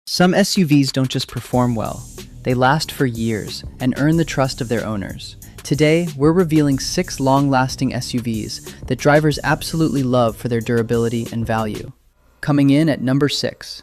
Some SUVs don't just perform well, they last for years and earn the trust of their owners. Today, we're revealing 6 long-lasting SUVs that drivers absolutely love for their durability and value. Coming in at number 6.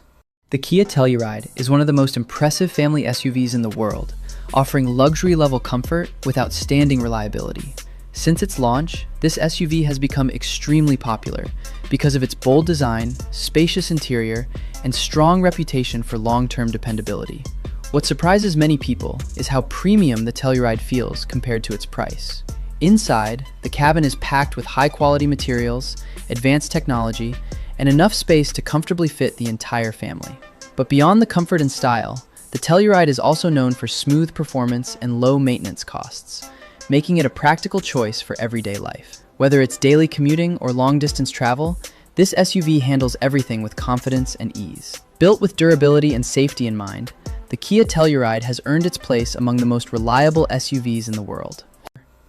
The Kia Telluride is one of the most impressive family SUVs in the world, offering luxury-level comfort with outstanding reliability. Since its launch, this SUV has become extremely popular because of its bold design, spacious interior, and strong reputation for long-term dependability. What surprises many people is how premium the Telluride feels compared to its price. Inside, the cabin is packed with high-quality materials, advanced technology, and enough space to comfortably fit the entire family. But beyond the comfort and style, the Telluride is also known for smooth performance and low maintenance costs, making it a practical choice for everyday life. Whether it's daily commuting or long-distance travel, this SUV handles everything with confidence and ease. Built with durability and safety in mind, the Kia Telluride has earned its place among the most reliable SUVs in the world.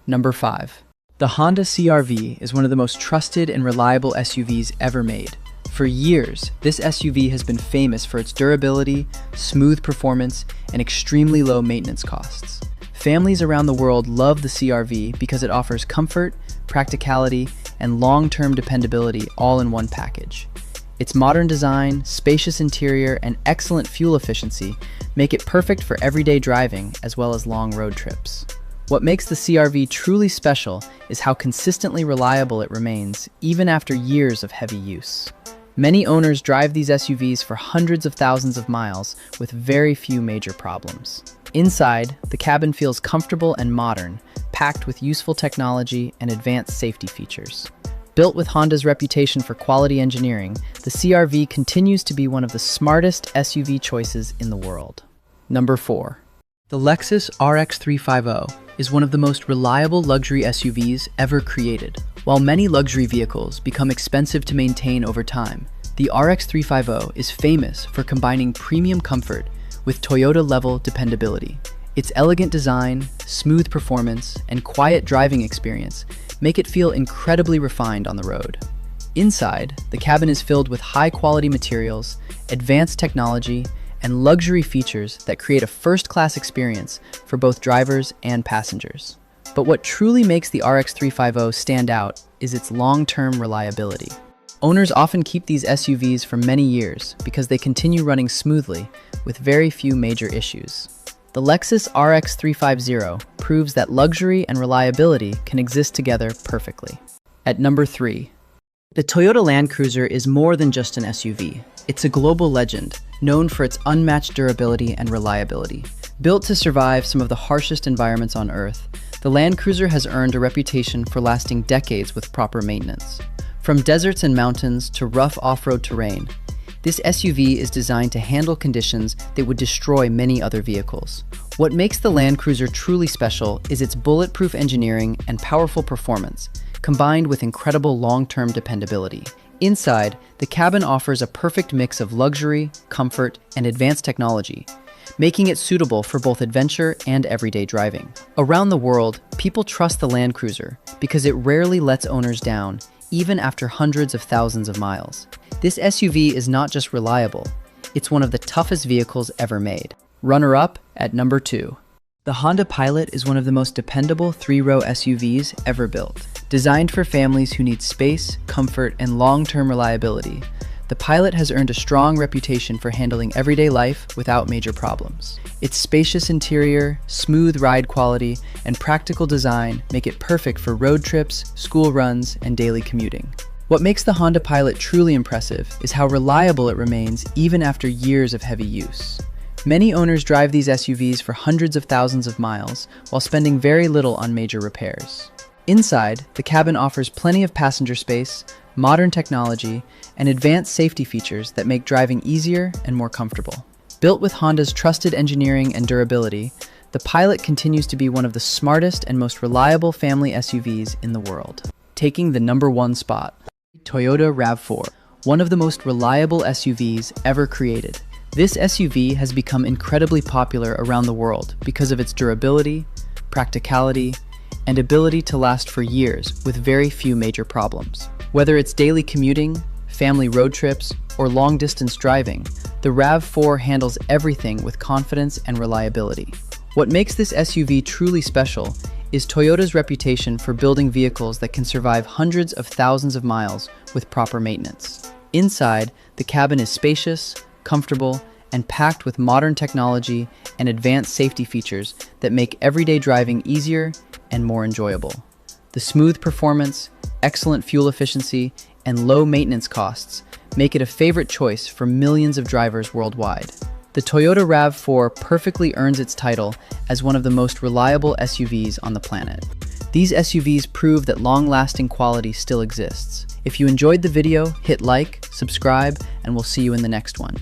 Number 5. The Honda CR-V is one of the most trusted and reliable SUVs ever made. For years, this SUV has been famous for its durability, smooth performance, and extremely low maintenance costs. Families around the world love the CR-V because it offers comfort, practicality, and long-term dependability all in one package. Its modern design, spacious interior, and excellent fuel efficiency make it perfect for everyday driving as well as long road trips. What makes the CR-V truly special is how consistently reliable it remains, even after years of heavy use. Many owners drive these SUVs for hundreds of thousands of miles with very few major problems. Inside, the cabin feels comfortable and modern, packed with useful technology and advanced safety features. Built with Honda's reputation for quality engineering, the CR-V continues to be one of the smartest SUV choices in the world. Number 4. The Lexus RX 350 is one of the most reliable luxury SUVs ever created. While many luxury vehicles become expensive to maintain over time, the RX 350 is famous for combining premium comfort with Toyota-level dependability. Its elegant design, smooth performance, and quiet driving experience make it feel incredibly refined on the road. Inside, the cabin is filled with high-quality materials, advanced technology, and luxury features that create a first-class experience for both drivers and passengers. But what truly makes the RX 350 stand out is its long-term reliability. Owners often keep these SUVs for many years because they continue running smoothly with very few major issues. The Lexus RX 350 proves that luxury and reliability can exist together perfectly. At number 3. The Toyota Land Cruiser is more than just an SUV. It's a global legend, known for its unmatched durability and reliability. Built to survive some of the harshest environments on Earth, the Land Cruiser has earned a reputation for lasting decades with proper maintenance. From deserts and mountains to rough off-road terrain, this SUV is designed to handle conditions that would destroy many other vehicles. What makes the Land Cruiser truly special is its bulletproof engineering and powerful performance, combined with incredible long-term dependability. Inside, the cabin offers a perfect mix of luxury, comfort, and advanced technology, making it suitable for both adventure and everyday driving. Around the world, people trust the Land Cruiser because it rarely lets owners down, even after hundreds of thousands of miles. This SUV is not just reliable, it's one of the toughest vehicles ever made. Runner-up at number 2. The Honda Pilot is one of the most dependable 3-row SUVs ever built. Designed for families who need space, comfort, and long-term reliability, the Pilot has earned a strong reputation for handling everyday life without major problems. Its spacious interior, smooth ride quality, and practical design make it perfect for road trips, school runs, and daily commuting. What makes the Honda Pilot truly impressive is how reliable it remains even after years of heavy use. Many owners drive these SUVs for hundreds of thousands of miles while spending very little on major repairs. Inside, the cabin offers plenty of passenger space, modern technology, and advanced safety features that make driving easier and more comfortable. Built with Honda's trusted engineering and durability, the Pilot continues to be one of the smartest and most reliable family SUVs in the world. Taking the number 1 spot, Toyota RAV4, one of the most reliable SUVs ever created. This SUV has become incredibly popular around the world because of its durability, practicality, and ability to last for years with very few major problems. Whether it's daily commuting, family road trips, or long-distance driving, The RAV4 handles everything with confidence and reliability. What makes this SUV truly special is Toyota's reputation for building vehicles that can survive hundreds of thousands of miles with proper maintenance. Inside, the cabin is spacious, comfortable, and packed with modern technology and advanced safety features that make everyday driving easier and more enjoyable. The smooth performance, excellent fuel efficiency, and low maintenance costs make it a favorite choice for millions of drivers worldwide. The Toyota RAV4 perfectly earns its title as one of the most reliable SUVs on the planet. These SUVs prove that long-lasting quality still exists. If you enjoyed the video, hit like, subscribe, and we'll see you in the next one.